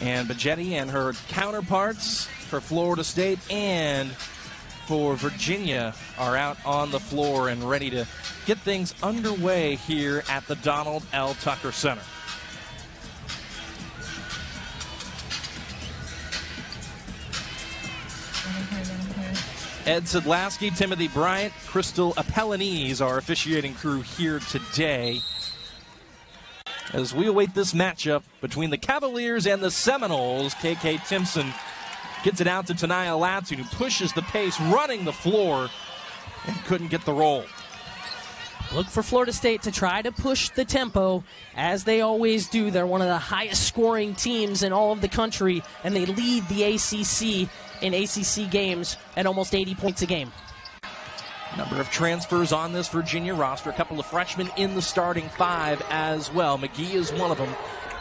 And McGhee and her counterparts for Florida State and for Virginia are out on the floor and ready to get things underway here at the Donald L. Tucker Center. Ed Sedlasky, Timothy Bryant, Crystal Appellanese, our officiating crew here today as we await this matchup between the Cavaliers and the Seminoles. KK Timpson gets it out to Tanaya Latson, who pushes the pace, running the floor, and couldn't get the roll. Look for Florida State to try to push the tempo, as they always do. They're one of the highest scoring teams in all of the country, and they lead the ACC in ACC games at almost 80 points a game. Number of transfers on this Virginia roster. A couple of freshmen in the starting five as well. McGhee is one of them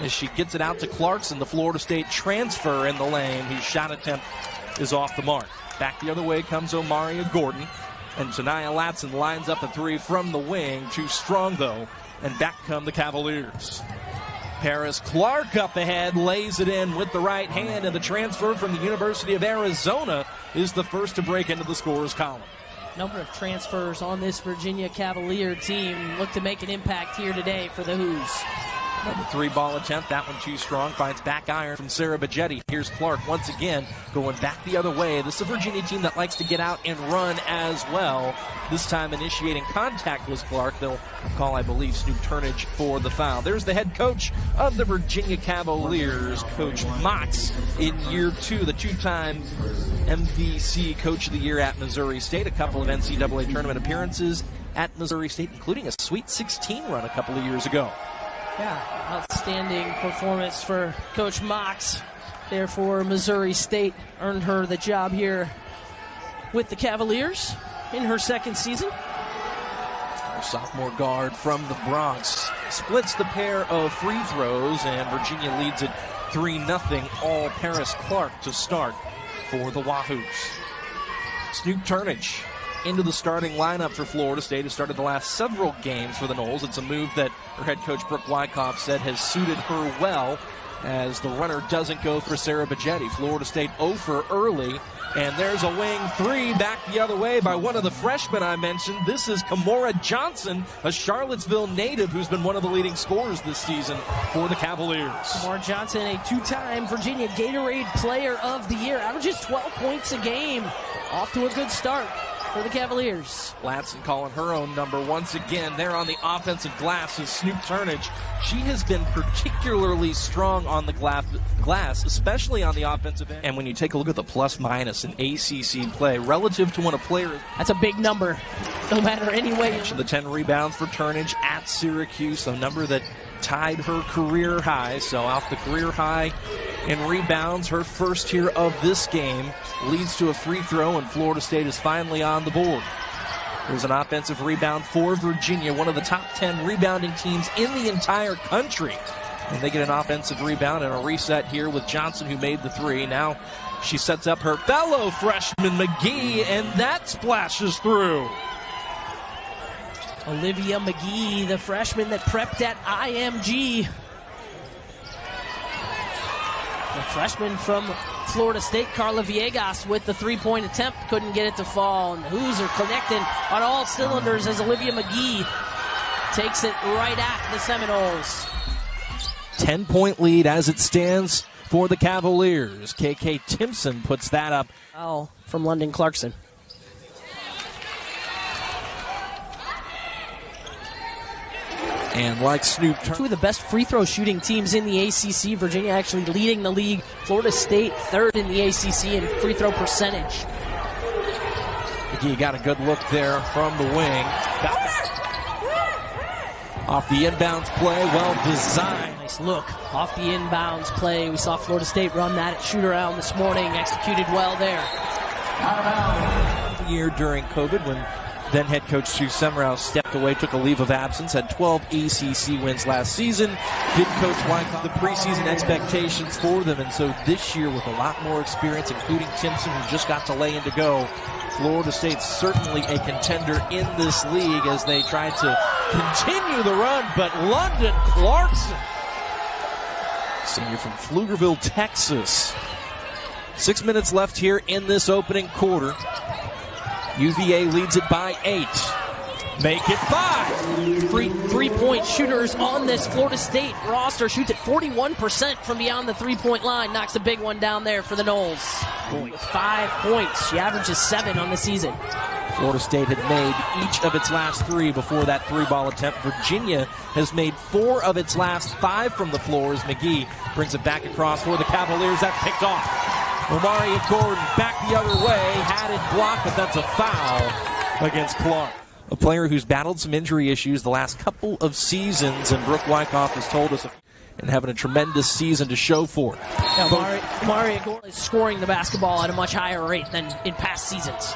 as she gets it out to Clarkson, the Florida State transfer in the lane, whose shot attempt is off the mark. Back the other way comes Omaria Gordon, and Tanaya Latson lines up a three from the wing. Too strong, though, and back come the Cavaliers. Paris Clark up ahead, lays it in with the right hand, and the transfer from the University of Arizona is the first to break into the scorer's column. Number of transfers on this Virginia Cavalier team look to make an impact here today for the Hoos. Number 3 ball attempt, that one too strong, finds back iron from Sarah Baggetti. Here's Clark once again going back the other way. This is a Virginia team that likes to get out and run as well. This time initiating contact was Clark. They'll call, I believe, Snoop Turnage for the foul. There's the head coach of the Virginia Cavaliers, Coach Mox, in year 2, the 2-time MVC Coach of the Year at Missouri State. A couple of NCAA tournament appearances at Missouri State, including a Sweet 16 run a couple of years ago. Yeah, outstanding performance for Coach Mox. Therefore, Missouri State earned her the job here with the Cavaliers in her second season. Our sophomore guard from the Bronx splits the pair of free throws, and Virginia leads it 3-0. All Paris Clark to start for the Wahoos. Snoop Turnage into the starting lineup for Florida State, has started the last several games for the Noles. It's a move that her head coach Brooke Wyckoff said has suited her well, as the runner doesn't go for Sarah Baggetti. Florida State 0 for early, and there's a wing 3 back the other way by one of the freshmen I mentioned. This is Kymora Johnson, a Charlottesville native who's been one of the leading scorers this season for the Cavaliers. Kymora Johnson, a 2-time Virginia Gatorade Player of the Year, averages 12 points a game. Off to a good start for the Cavaliers. Latson calling her own number once again. There on the offensive glass is Snoop Turnage. She has been particularly strong on the glass, especially on the offensive end. And when you take a look at the plus-minus in ACC play, relative to when a player... That's a big number, no matter any way. The 10 rebounds for Turnage at Syracuse, a number that tied her career high. So off the career high in rebounds, her first here of this game leads to a free throw, and Florida State is finally on the board. There's an offensive rebound for Virginia, one of the top 10 rebounding teams in the entire country. And they get an offensive rebound and a reset here with Johnson, who made the 3. Now she sets up her fellow freshman McGhee, and that splashes through. Olivia McGhee, the freshman that prepped at IMG. The freshman from Florida State, Carla Villegas, with the 3-point attempt. Couldn't get it to fall, and the Hoos are connecting on all cylinders as Olivia McGhee takes it right at the Seminoles. 10-point lead as it stands for the Cavaliers. KK Timpson puts that up. Foul from London Clarkson. And like Snoop, two of the best free throw shooting teams in the ACC. Virginia actually leading the league. Florida State third in the ACC in free throw percentage. McGhee got a good look there from the wing. Off the inbounds play, well designed. Nice look off the inbounds play. We saw Florida State run that at shoot-around this morning. Executed well there. Year during COVID, when then head coach Stu Semrau stepped away, took a leave of absence, had 12 ACC wins last season. Did Coach Wyckoff the preseason expectations for them, and so this year with a lot more experience, including Timpson, who just got to lay in to go, Florida State's certainly a contender in this league as they try to continue the run, but London Clarkson Senior from Pflugerville, Texas. 6 minutes left here in this opening quarter. UVA leads it by 8. Make it 5. Three-point shooters on this Florida State roster. Shoots at 41% from beyond the three-point line. Knocks a big one down there for the Noles. With 5 points. She averages 7 on the season. Florida State had made each of its last 3 before that 3-ball attempt. Virginia has made 4 of its last 5 from the floor as McGhee brings it back across for the Cavaliers. That's picked off. Omaria Gordon back the other way. Had it blocked, but that's a foul against Clark. A player who's battled some injury issues the last couple of seasons, and Brooke Wyckoff has told us, and having a tremendous season to show for it. Yeah, Omaria Gordon is scoring the basketball at a much higher rate than in past seasons.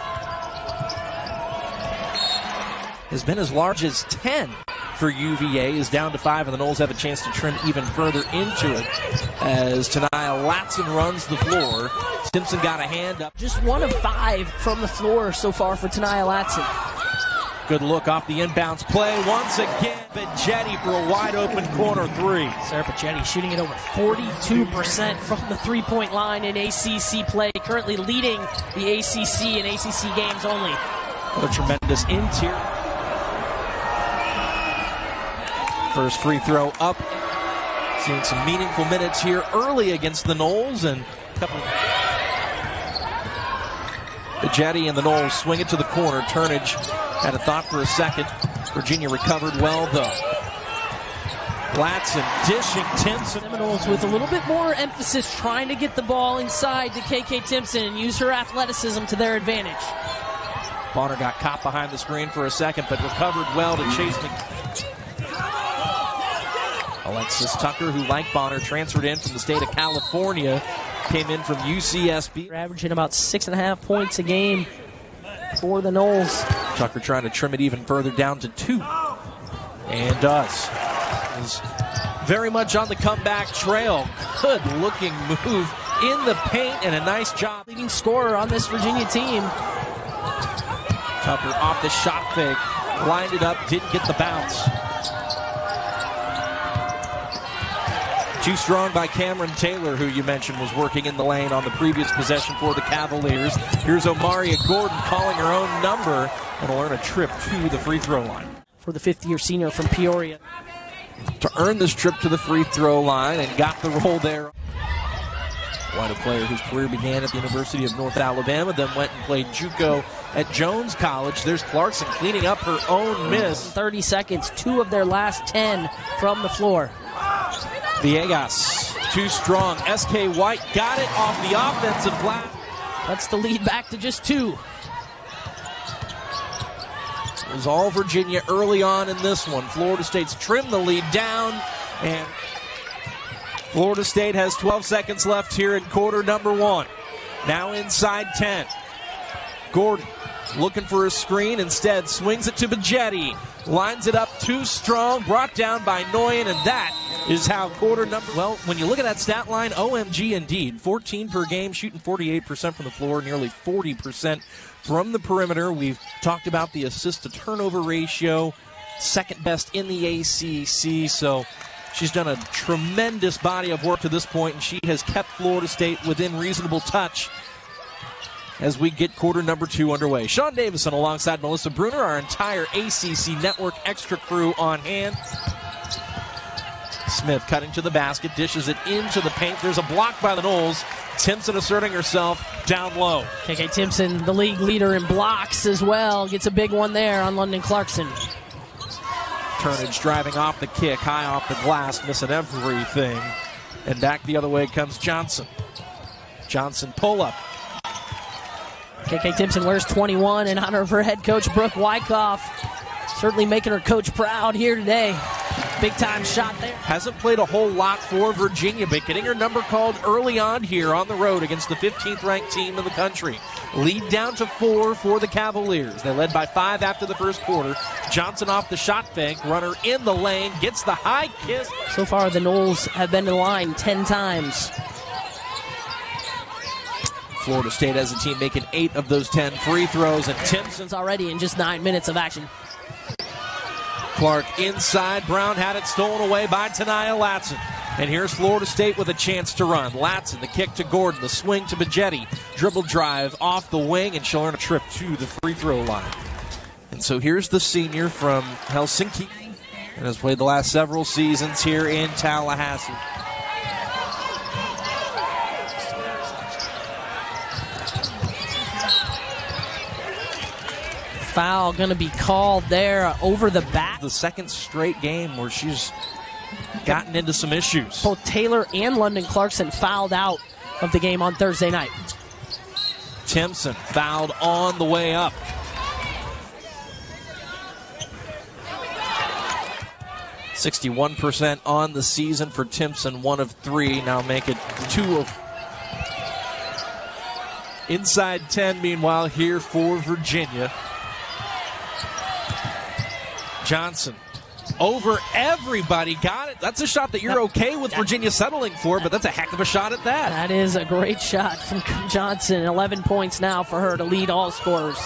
Has been as large as 10 for UVA, is down to 5, and the Noles have a chance to trim even further into it as Tanaya Latson runs the floor. Simpson got a hand up. Just 1 of 5 from the floor so far for Tanaya Latson. Good look off the inbounds play. Once again, Pagetti for a wide-open corner 3. Sarah Pagetti shooting it over 42% from the three-point line in ACC play, currently leading the ACC in ACC games only. What a tremendous interior. First free throw up. Seeing some meaningful minutes here early against the Noles, and a couple. Pagetti and the Noles swing it to the corner. Turnage had a thought for a second. Virginia recovered well, though. Latson dishing Timpson. Seminoles with a little bit more emphasis, trying to get the ball inside to KK Timpson and use her athleticism to their advantage. Bonner got caught behind the screen for a second, but recovered well to chase Alexis Tucker, who, like Bonner, transferred in from the state of California, came in from UCSB. They're averaging about 6.5 points a game for the Noles. Tucker trying to trim it even further down to 2. And does. Is very much on the comeback trail. Good looking move in the paint and a nice job. Leading scorer on this Virginia team. Tucker off the shot fake. Lined it up, didn't get the bounce. Too strong by Camryn Taylor, who you mentioned was working in the lane on the previous possession for the Cavaliers. Here's Omaria Gordon calling her own number, and will earn a trip to the free throw line. For the 5th-year senior from Peoria. To earn this trip to the free throw line and got the roll there. White, a player whose career began at the University of North Alabama, then went and played JUCO at Jones College. There's Clarkson cleaning up her own miss. 30 seconds, 2 of their last 10 from the floor. Villegas, too strong. SK White got it off the offensive glass. That's the lead back to just 2. It was all Virginia early on in this one. Florida State's trimmed the lead down, and Florida State has 12 seconds left here in quarter number 1. Now inside 10. Gordon looking for a screen, instead swings it to Pagetti. Lines it up too strong, brought down by Noyan, and that is how quarter number... Well, when you look at that stat line, OMG indeed. 14 per game, shooting 48% from the floor, nearly 40% from the perimeter. We've talked about the assist-to-turnover ratio, second best in the ACC, so she's done a tremendous body of work to this point, and she has kept Florida State within reasonable touch as we get quarter number 2 underway. Sean Davison alongside Melissa Bruner, our entire ACC Network extra crew on hand. Smith cutting to the basket, dishes it into the paint. There's a block by the Noles. Timpson asserting herself down low. KK Timpson, the league leader in blocks as well, gets a big one there on London Clarkson. Turnage driving off the kick, high off the glass, missing everything. And back the other way comes Johnson. Johnson pull up. KK Timpson wears 21 in honor of her head coach, Brooke Wyckoff. Certainly making her coach proud here today. Big time shot there. Hasn't played a whole lot for Virginia, but getting her number called early on here on the road against the 15th ranked team in the country. Lead down to 4 for the Cavaliers. They led by 5 after the first quarter. Johnson off the shot fake, runner in the lane, gets the high kiss. So far the Noles have been in line 10 times. Florida State as a team making 8 of those 10 free throws, and Timpson's already in just 9 minutes of action. Clark inside. Brown had it stolen away by Tanaya Latson. And here's Florida State with a chance to run. Latson, the kick to Gordon, the swing to Bajetti, dribble drive off the wing, and she'll earn a trip to the free throw line. And so here's the senior from Helsinki, and has played the last several seasons here in Tallahassee. Foul going to be called there over the back. The second straight game where she's gotten into some issues. Both Taylor and London Clarkson fouled out of the game on Thursday night. Timpson fouled on the way up. %61% on the season for Timpson, 1 of 3. Now make it 2 of. Inside 10, meanwhile, here for Virginia. Johnson over everybody, got it. That's a shot that you're okay with Virginia settling for, but that's a heck of a shot at that. That is a great shot from Johnson. 11 points now for her to lead all scorers.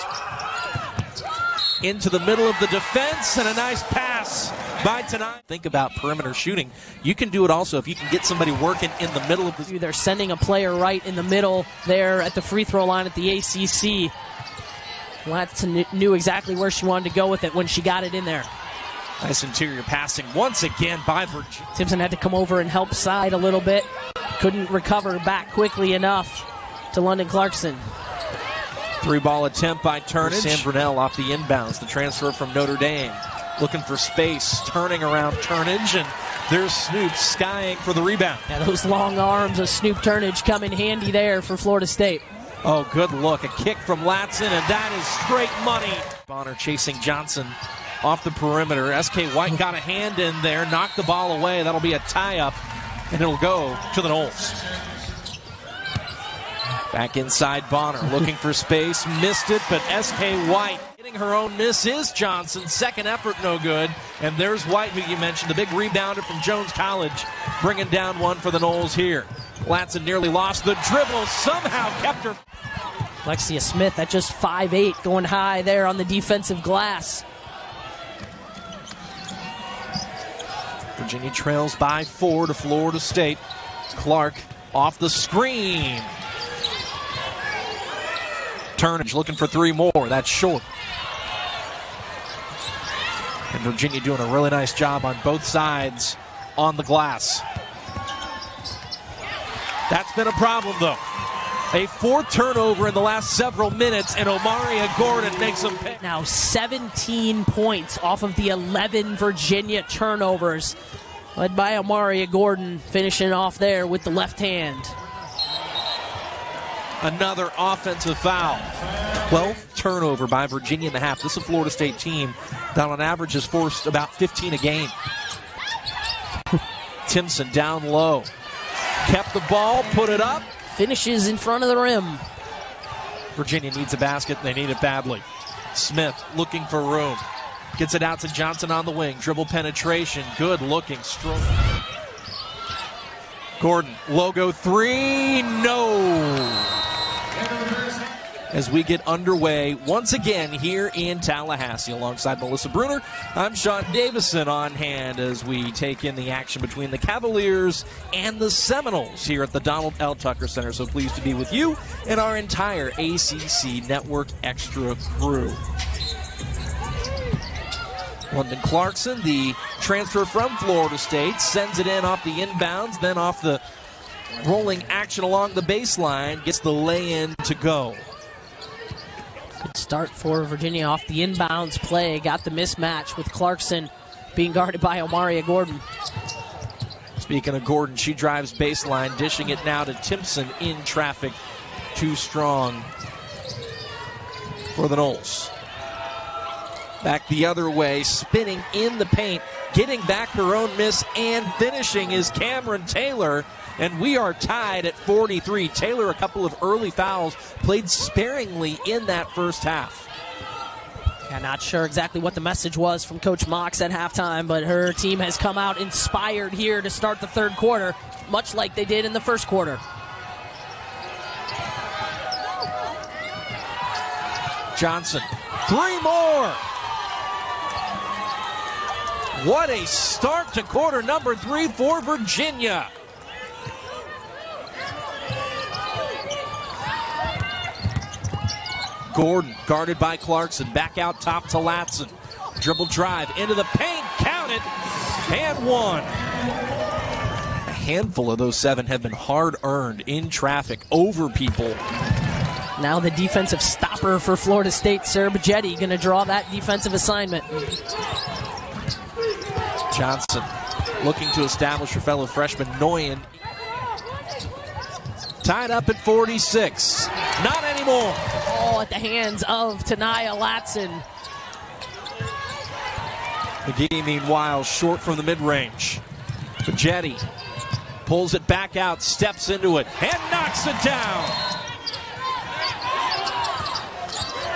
Into the middle of the defense, and a nice pass by tonight. Think about perimeter shooting. You can do it also if you can get somebody working in the middle of the. They're sending a player right in the middle there at the free throw line at the ACC. Latson knew exactly where she wanted to go with it when she got it in there. Nice interior passing once again by Virginia. Timpson had to come over and help side a little bit. Couldn't recover back quickly enough to London Clarkson. 3-ball attempt by Turnage. Sam Brunell off the inbounds. The transfer from Notre Dame. Looking for space. Turning around Turnage. And there's Snoop skying for the rebound. Yeah, those long arms of Snoop Turnage come in handy there for Florida State. Oh, good look. A kick from Latson, and that is straight money. Bonner chasing Johnson off the perimeter. SK White got a hand in there, knocked the ball away. That'll be a tie-up, and it'll go to the Noles. Back inside Bonner, looking for space. Missed it, but SK White getting her own miss is Johnson. Second effort, no good. And there's White, who you mentioned, the big rebounder from Jones College, bringing down one for the Noles here. Latson nearly lost the dribble, somehow kept her. Lexia Smith at just 5'8", going high there on the defensive glass. Virginia trails by 4 to Florida State. Clark off the screen. Turnage looking for 3 more. That's short. And Virginia doing a really nice job on both sides on the glass. That's been a problem, though. A 4th turnover in the last several minutes, and Omaria Gordon makes them pay. Now 17 points off of the 11 Virginia turnovers, led by Omaria Gordon, finishing off there with the left hand. Another offensive foul. 12th turnover by Virginia in the half. This is a Florida State team that on average has forced about 15 a game. Timpson down low. Kept the ball, put it up. Finishes in front of the rim. Virginia needs a basket. They need it badly. Smith looking for room. Gets it out to Johnson on the wing. Dribble penetration. Good looking. Strong. Gordon, logo 3. No. As we get underway once again here in Tallahassee. Alongside Melissa Bruner, I'm Sean Davison on hand as we take in the action between the Cavaliers and the Seminoles here at the Donald L. Tucker Center. So pleased to be with you and our entire ACC Network Extra crew. London Clarkson, the transfer from Florida State, sends it in off the inbounds, then off the rolling action along the baseline, gets the lay-in to go. Good start for Virginia off the inbounds play. Got the mismatch with Clarkson being guarded by Omaria Gordon. Speaking of Gordon, she drives baseline, dishing it now to Timpson in traffic. Too strong for the Noles. Back the other way, spinning in the paint, getting back her own miss and finishing is Camryn Taylor. And we are tied at 43. Taylor, a couple of early fouls, played sparingly in that first half. Yeah, not sure exactly what the message was from Coach Mox at halftime, but her team has come out inspired here to start the third quarter, much like they did in the first quarter. Johnson, 3 more. What a start to quarter number 3 for Virginia. Gordon guarded by Clarkson. Back out top to Latson. Dribble drive into the paint. Count it. And one. A handful of those 7 have been hard-earned in traffic over people. Now the defensive stopper for Florida State, Serbajetti, going to draw that defensive assignment. Johnson looking to establish her fellow freshman Noyan. Tied up at 46. Not anymore. All at the hands of Tanaya Latson. McGhee, meanwhile, short from the mid-range. Bajetti pulls it back out, steps into it, and knocks it down.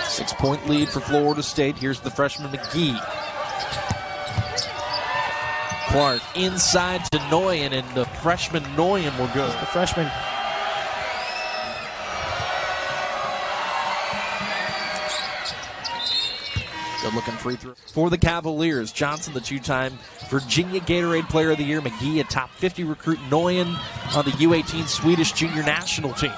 6-point lead for Florida State. Here's the freshman McGhee. Clark inside to Noyan, and the freshman Noyan will go. The freshman. Good-looking free throw. For the Cavaliers, Johnson, the 2-time Virginia Gatorade Player of the Year. McGhee, a top 50 recruit. Noyan on the U18 Swedish junior national team.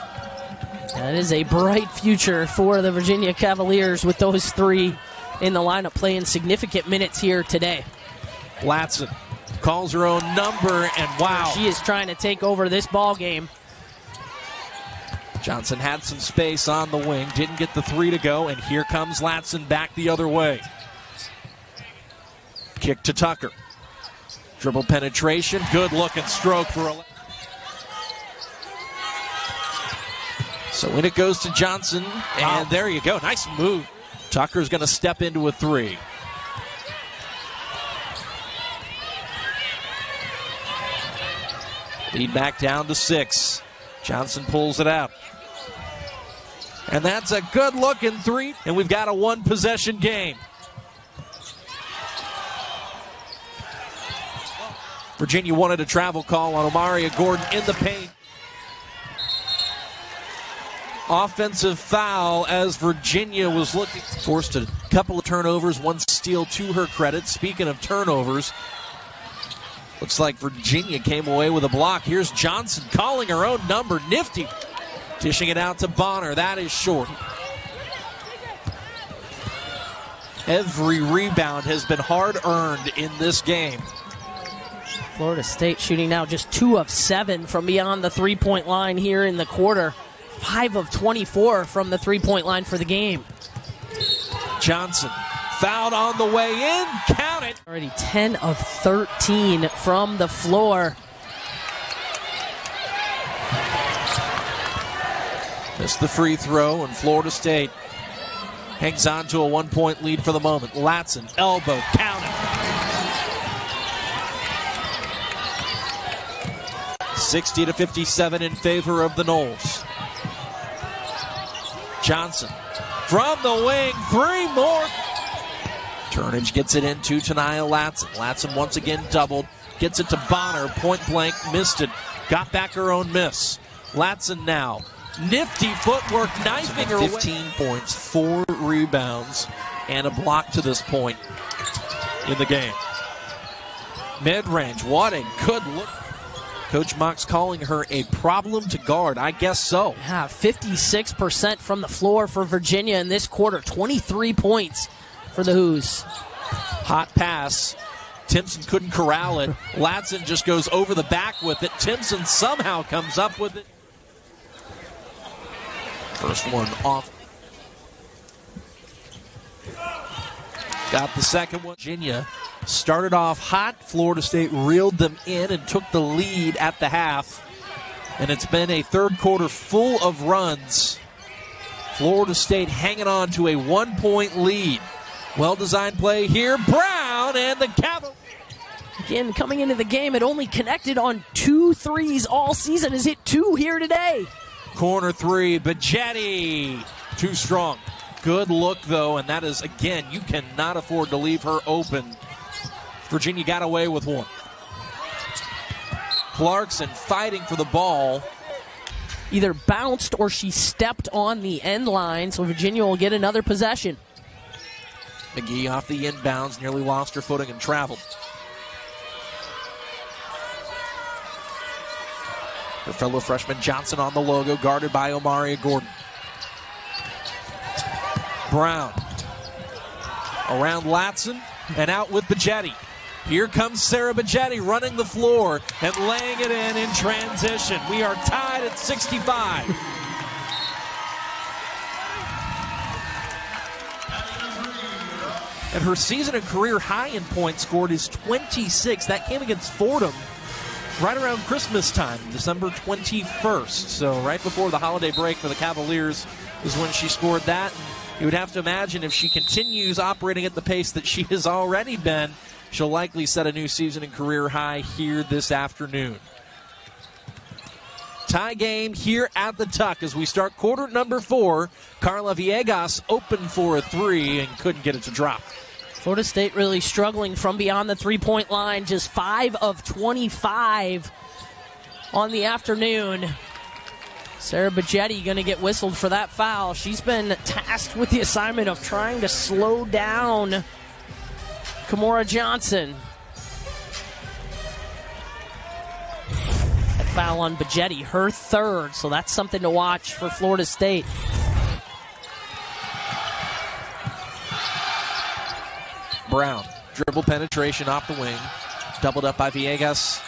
That is a bright future for the Virginia Cavaliers with those 3 in the lineup playing significant minutes here today. Latson calls her own number, and wow. She is trying to take over this ball game. Johnson had some space on the wing, didn't get the 3 to go, and here comes Latson back the other way. Kick to Tucker. Dribble penetration, good looking stroke for So in it goes to Johnson, and there you go, nice move. Tucker's going to step into a 3. Lead back down to 6. Johnson pulls it out. And that's a good-looking 3, and we've got a 1-possession game. Virginia wanted a travel call on Omaria Gordon in the paint. Offensive foul as Virginia was looking. Forced a couple of turnovers, 1 steal to her credit. Speaking of turnovers, looks like Virginia came away with a block. Here's Johnson calling her own number. Nifty. Dishing it out to Bonner. That is short. Every rebound has been hard-earned in this game. Florida State shooting now just 2 of 7 from beyond the 3-point line here in the quarter. 5 of 24 from the 3-point line for the game. Johnson fouled on the way in. Count it. Already 10 of 13 from the floor. Missed the free throw, and Florida State hangs on to a 1-point lead for the moment. Latson, elbow, count it. 60-57 in favor of the Noles. Johnson from the wing, 3 more. Turnage gets it into Tanaya Latson. Latson once again doubled, gets it to Bonner, point blank, missed it. Got back her own miss. Latson now. Nifty footwork, knifing her 15 points, 4 rebounds, and a block to this point in the game. Mid-range, what a good look. Coach Mock's calling her a problem to guard. I guess so. Yeah, 56% from the floor for Virginia in this quarter. 23 points for the Hoos. Hot pass. Timpson couldn't corral it. Latson just goes over the back with it. Timpson somehow comes up with it. First one off. Got the second one. Virginia started off hot. Florida State reeled them in and took the lead at the half. And it's been a third quarter full of runs. Florida State hanging on to a 1-point lead. Well-designed play here. Brown and the Cavaliers. Again, coming into the game, it only connected on 2 threes all season. Has hit 2 here today. Corner 3, Bajetti. Too strong. Good look, though, and that is, again, you cannot afford to leave her open. Virginia got away with 1. Clarkson fighting for the ball. Either bounced or she stepped on the end line, so Virginia will get another possession. McGhee off the inbounds, nearly lost her footing and traveled. Her fellow freshman Johnson on the logo, guarded by Omaria Gordon. Brown around Latson and out with Bajetti. Here comes Sarah Bajetti running the floor and laying it in transition. We are tied at 65. And her season and career high in points scored is 26. That came against Fordham right around Christmas time, December 21st. So right before the holiday break for the Cavaliers is when she scored that. And you would have to imagine if she continues operating at the pace that she has already been, she'll likely set a new season and career high here this afternoon. Tie game here at the Tuck as we start quarter number 4. Carla Villegas opened for a 3 and couldn't get it to drop. Florida State really struggling from beyond the three-point line. Just 5 of 25 on the afternoon. Sarah Bajetti going to get whistled for that foul. She's been tasked with the assignment of trying to slow down Kymora Johnson. That foul on Bajetti, her third, so that's something to watch for Florida State. Brown, dribble penetration off the wing, doubled up by Villegas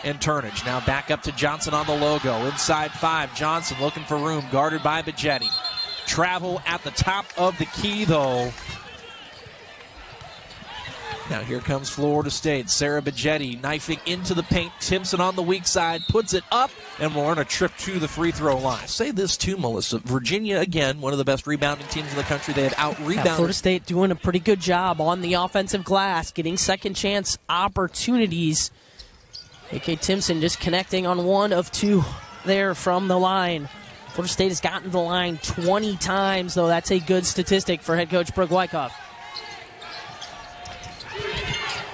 and Turnage. Now back up to Johnson on the logo. Inside 5, Johnson looking for room, guarded by Bajetti. Travel at the top of the key, though. Now here comes Florida State. Sarah Bajetti knifing into the paint. Timpson on the weak side, puts it up, and will earn a trip to the free throw line. I'll say this too, Melissa. Virginia, again, one of the best rebounding teams in the country. They have out-rebounded. Florida State doing a pretty good job on the offensive glass, getting second chance opportunities. A.K. Timpson just connecting on 1 of 2 there from the line. Florida State has gotten to the line 20 times, though. That's a good statistic for head coach Brooke Wyckoff.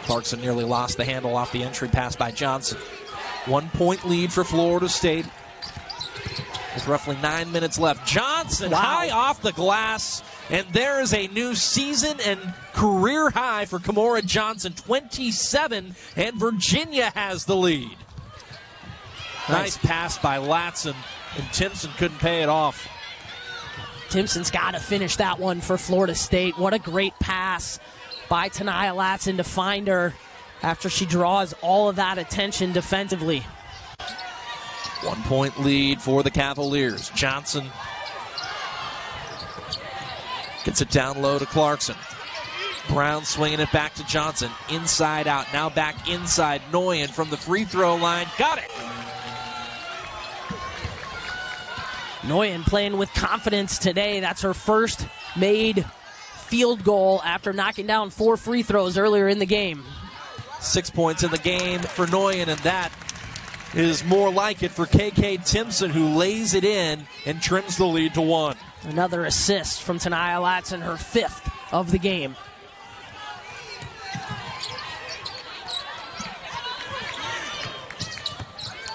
Clarkson nearly lost the handle off the entry pass by Johnson. 1 point lead for Florida State with roughly 9 minutes left. Johnson high off the glass, and there is a new season and career high for Kymora Johnson, 27, and Virginia has the lead. Nice pass by Latson, and Timpson couldn't pay it off. Timpson's got to finish that one for Florida State. What a great pass by Tanaya Latson to find her after she draws all of that attention defensively. 1 point lead for the Cavaliers. Johnson gets it down low to Clarkson. Brown swinging it back to Johnson. Inside out. Now back inside. Noyan from the free throw line. Got it. Noyan playing with confidence today. That's her first made field goal after knocking down 4 free throws earlier in the game. 6 points in the game for Noyan, and that is more like it for KK Timpson, who lays it in and trims the lead to 1. Another assist from Tanaya Latson, her 5th of the game.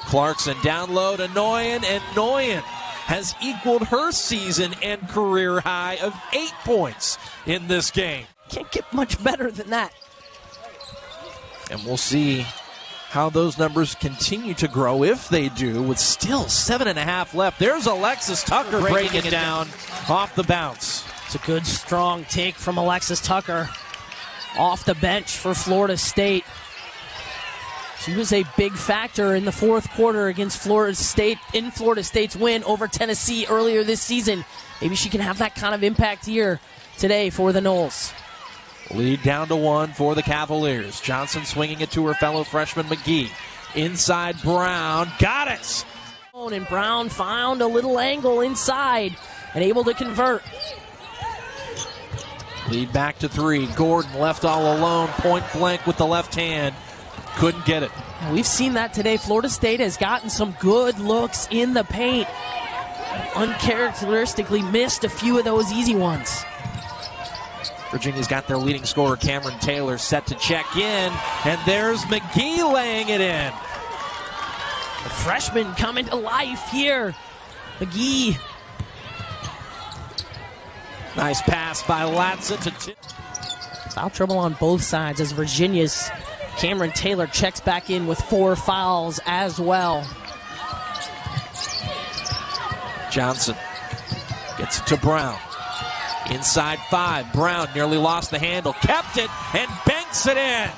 Clarkson down low to Noyan, and Noyan has equaled her season and career high of 8 points in this game. Can't get much better than that. And we'll see how those numbers continue to grow, if they do, with still 7.5 left. There's Alexis Tucker breaking it down off the bounce. It's a good, strong take from Alexis Tucker off the bench for Florida State. She was a big factor in the fourth quarter against Florida State, in Florida State's win over Tennessee earlier this season. Maybe she can have that kind of impact here today for the Noles. Lead down to 1 for the Cavaliers. Johnson swinging it to her fellow freshman McGhee. Inside Brown. Got it! And Brown found a little angle inside and able to convert. Lead back to 3. Gordon left all alone, point blank with the left hand. Couldn't get it. We've seen that today. Florida State has gotten some good looks in the paint. Uncharacteristically missed a few of those easy ones. Virginia's got their leading scorer, Camryn Taylor, set to check in. And there's McGhee laying it in. The freshman coming to life here. McGhee. Nice pass by Latson to Tim. Foul trouble on both sides as Virginia's Camryn Taylor checks back in with 4 fouls as well. Johnson gets it to Brown. Inside 5. Brown nearly lost the handle. Kept it and banks it in.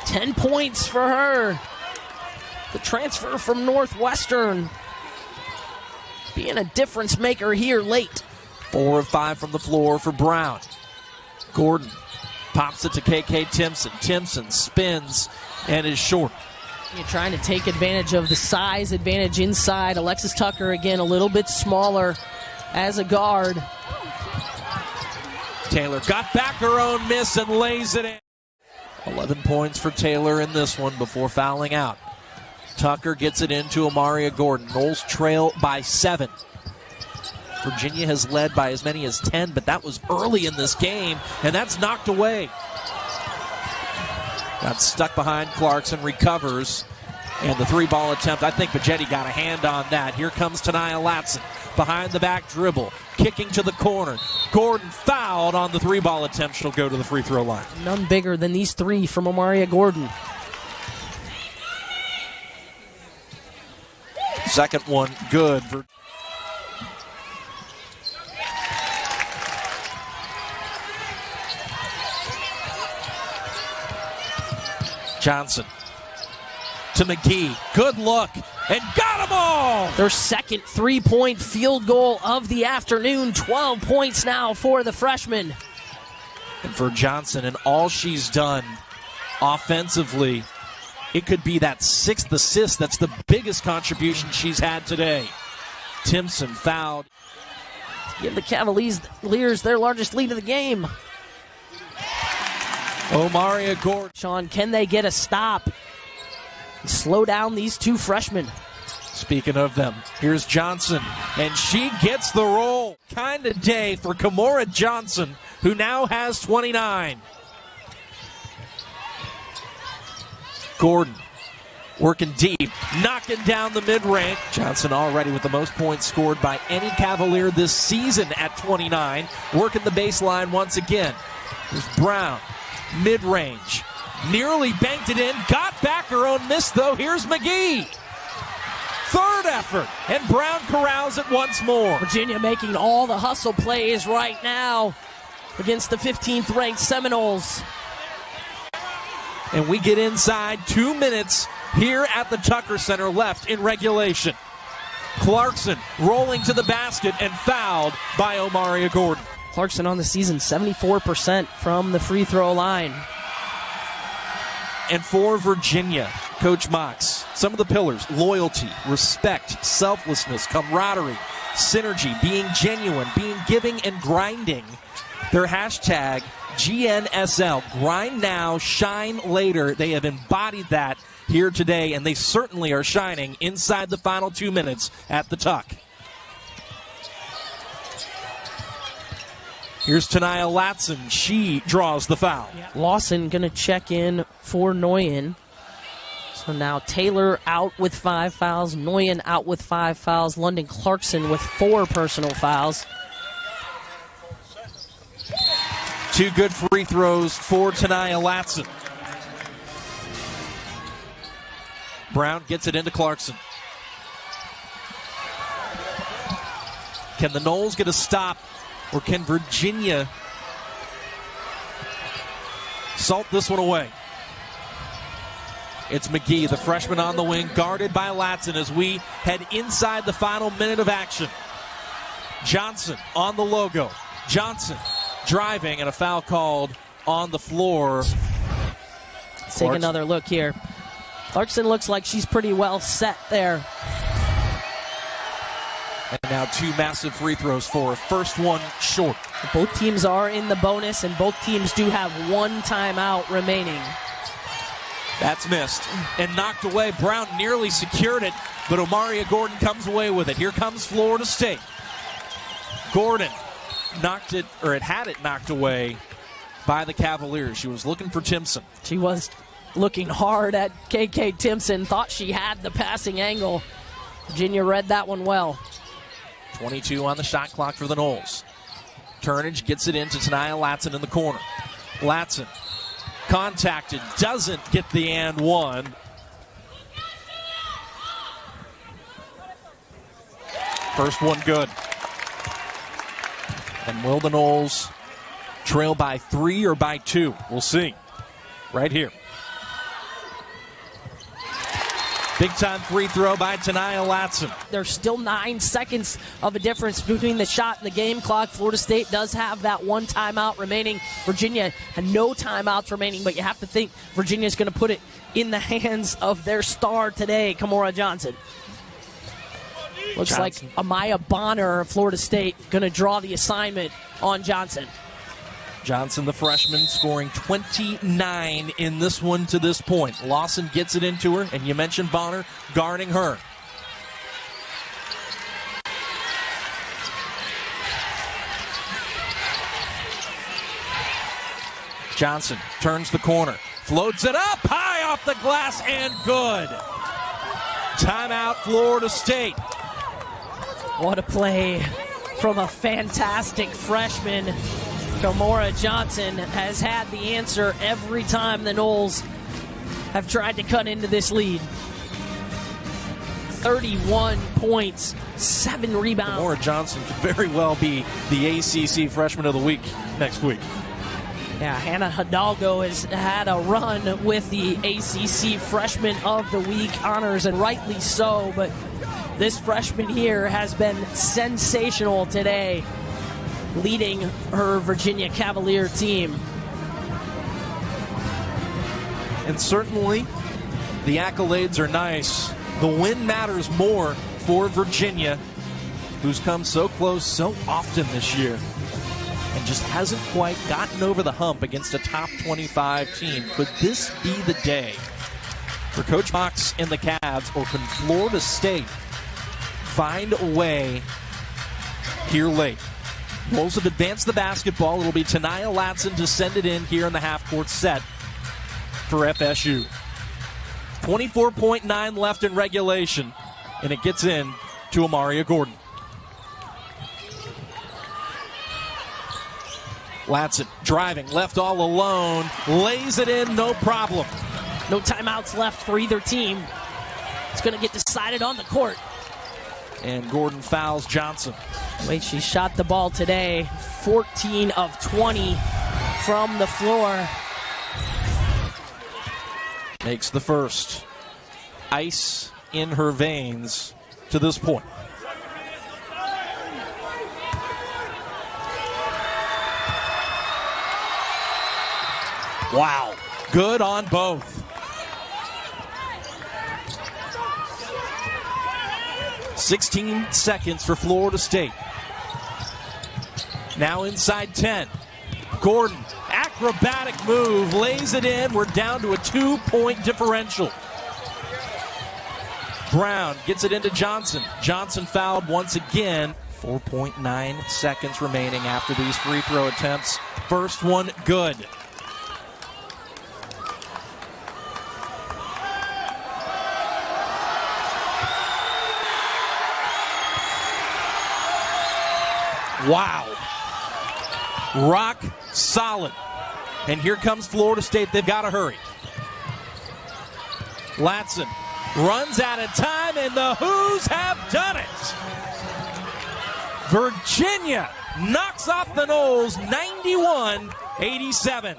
10 points for her. The transfer from Northwestern being a difference maker here late. 4 of 5 from the floor for Brown. Gordon pops it to KK Timpson. Timpson spins and is short. You're trying to take advantage of the size advantage inside. Alexis Tucker, again, a little bit smaller as a guard. Taylor got back her own miss and lays it in. 11 points for Taylor in this one before fouling out. Tucker gets it into Amaria Gordon. Noles trail by 7. Virginia has led by as many as 10, but that was early in this game, and that's knocked away. Got stuck behind Clarkson, recovers, and the 3-ball attempt, I think Pagetti got a hand on that. Here comes Tanaya Latson, behind the back dribble, kicking to the corner. Gordon fouled on the 3-ball attempt. She'll go to the free throw line. None bigger than these 3 from Amaria Gordon. Second one good for Johnson to McGhee. Good look and got them all. Their second 3-point field goal of the afternoon. 12 points now for the freshman. And for Johnson and all she's done offensively, it could be that 6th assist. That's the biggest contribution she's had today. Timpson fouled. Give the Cavaliers their largest lead of the game. Amaria Gordon. Sean, can they get a stop? Slow down these 2 freshmen. Speaking of them, here's Johnson, and she gets the roll. Kind of day for Kymora Johnson, who now has 29. Gordon working deep, knocking down the mid-range. Johnson already with the most points scored by any Cavalier this season at 29. Working the baseline once again. Here's Brown, mid-range. Nearly banked it in, got back her own miss though. Here's McGhee. Third effort, and Brown corrals it once more. Virginia making all the hustle plays right now against the 15th ranked Seminoles. And we get inside 2 minutes here at the Tucker Center left in regulation. Clarkson rolling to the basket and fouled by Amaria Gordon. Clarkson on the season, 74% from the free throw line. And for Virginia, Coach Mox, some of the pillars: loyalty, respect, selflessness, camaraderie, synergy, being genuine, being giving and grinding. Their hashtag GNSL, grind now, shine later. They have embodied that here today, and they certainly are shining inside the final 2 minutes at the Tuck. Here's Tanaya Latson. She draws the foul. Lawson going to check in for Noyan. So now Taylor out with 5 fouls. Noyan out with 5 fouls. London Clarkson with 4 personal fouls. 2 good free throws for Tanaya Latson. Brown gets it into Clarkson. Can the Noles get a stop, or can Virginia salt this one away? It's McGhee, the freshman on the wing, guarded by Latson as we head inside the final minute of action. Johnson on the logo. Johnson driving, and a foul called on the floor. Let's take another look here. Clarkson looks like she's pretty well set there. And now 2 massive free throws for her. First one short. Both teams are in the bonus, and both teams do have 1 timeout remaining. That's missed and knocked away. Brown nearly secured it, but Amaria Gordon comes away with it. Here comes Florida State. Gordon knocked it, or it had it knocked away by the Cavaliers. She was looking for Timpson. She was looking hard at KK Timpson, thought she had the passing angle. Virginia read that one well. 22 on the shot clock for the Noles. Turnage gets it into Tanaya Latson in the corner. Latson contacted, doesn't get the and one. First one good. And will the Noles trail by 3 or by 2? We'll see. Right here. Big-time free throw by Tanaya Latson. There's still 9 seconds of a difference between the shot and the game clock. Florida State does have that one timeout remaining. Virginia had no timeouts remaining, but you have to think Virginia's going to put it in the hands of their star today, Kymora Johnson. Looks like Amaya Bonner of Florida State going to draw the assignment on Johnson. Johnson, the freshman, scoring 29 in this one to this point. Lawson gets it into her, and you mentioned Bonner guarding her. Johnson turns the corner, floats it up, high off the glass, and good. Timeout, Florida State. What a play from a fantastic freshman. Kymora Johnson has had the answer every time the Noles have tried to cut into this lead. 31 points, 7 rebounds. Kymora Johnson could very well be the ACC Freshman of the Week next week. Yeah, Hannah Hidalgo has had a run with the ACC Freshman of the Week honors, and rightly so, but this freshman here has been sensational today, leading her Virginia Cavalier team. And certainly, the accolades are nice. The win matters more for Virginia, who's come so close so often this year and just hasn't quite gotten over the hump against a top 25 team. Could this be the day for Coach Fox and the Cavs, or can Florida State find a way here late? Noles have advanced the basketball. It'll be Tanaya Latson to send it in here in the half-court set for FSU. 24.9 left in regulation, and it gets in to Amaria Gordon. Latson driving, left all alone, lays it in, no problem. No timeouts left for either team. It's going to get decided on the court. And Gordon fouls Johnson. Wait, she shot the ball today, 14 of 20 from the floor. Makes the first. Ice in her veins to this point. Wow. Good on both. "16 seconds for Florida State. Now inside 10. Gordon, acrobatic move, lays it in. We're down to a 2-point differential. Brown gets it into Johnson. Johnson fouled once again. 4.9 seconds remaining after these free throw attempts. First one good. Wow. Rock solid. And here comes Florida State. They've got to hurry. Latson runs out of time, and the Who's have done it. Virginia knocks off the Noles 91-87.